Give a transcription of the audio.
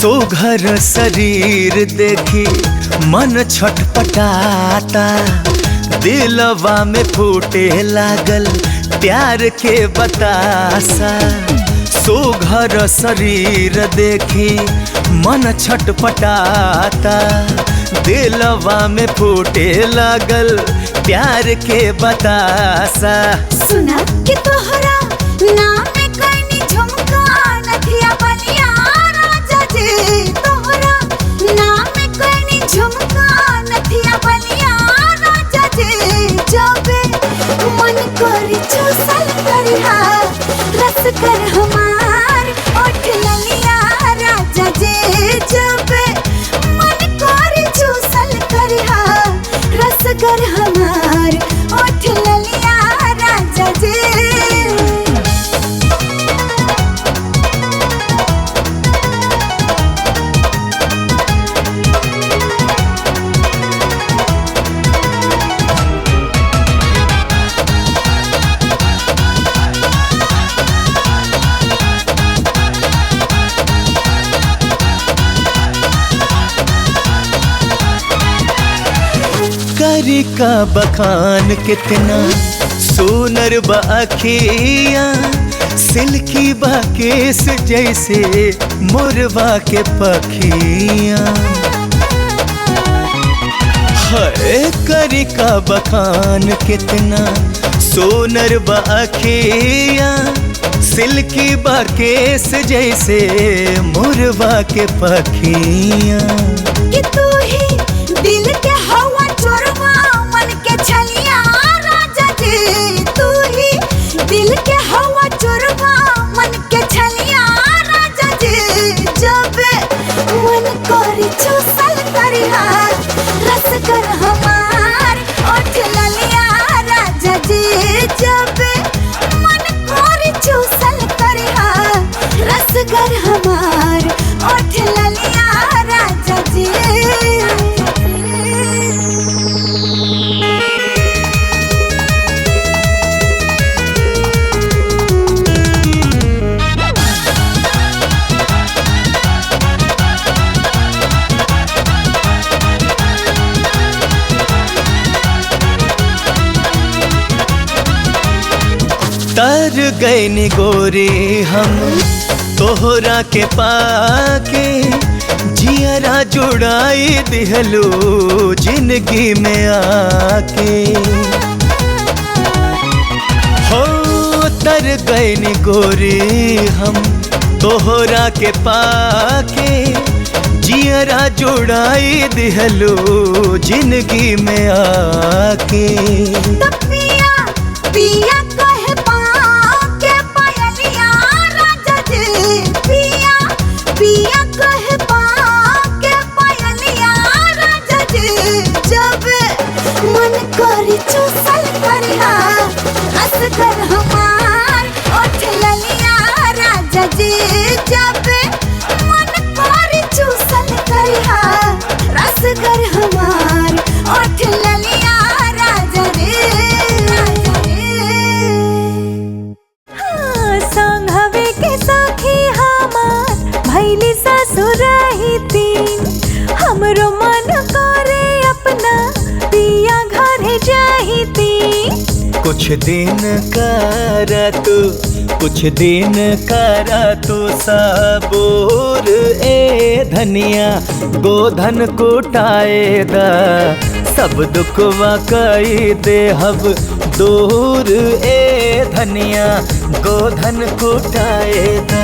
सोघर शरीर देखी मन छटपटाता, दिलवा में फूटे लागल प्यार के बतासा। सोघर शरीर देखी मन छटपटाता, दिलवा में फूटे लागल प्यार के बतासा। सुना कि तोहरा नाम में कहीं झुमका नथिया बलिया राजा जी, तोहरा नाम में कहीं झुमका नथिया बलिया राजा जी। जबे मन करी चूसल करिहा रस कर हमार ओठ ललिया राजा जी। जबे मन करी चूसल करिहा रस कर हमार ओठ ललिया राजा जी। करी का बखान कितना सोनर बखिया, सिल्की बाकेस जैसे मोरवा के पखिया। है करी का बखान कितना सोनर बखिया, सिल्की बाकेस जैसे मोरवा के पखिया। कि तू ही दिल के हवा चोरवा मन के छलिया राजा जी। तू ही दिल के हवा चोरवा मन के छलिया राजा जी। जब मन करी चूसल करिहा रस कर हमार ओठ ललिया राजा जी। जब मन करी चूसल करिहा रस कर हमार ओठ ललिया राजा जी। तर गए गोरे हम तोहरा के पाके, जियरा जुड़ाई दिहलो जिंदगी में आके। हो तर गए गोरे हम तोहरा के पाके, जियरा जुड़ाई दिहलो जिंदगी में आके। पिया पिया कहे पाँव के पायलिया राजा जी। पिया पिया कहे पाँव के पायलिया राजा जी। जब मन करी चूसल करिहा रस कर हमार ओठ ललिया राजा जी। जब मन करी चूसल करिहा रस कर हमार ओठ ललिया राजा जी। संघवे के साखी हमार भैली ससुर ही तीन, हमरो मन करे अपना पिया घरे जाहिती। कुछ दिन करा तू, कुछ दिन करा तू सबूर ए धनिया, गोधन कुटाए दा सब दुखवा कई दे हब दूर ए धनिया, गोधन कुटाए दा।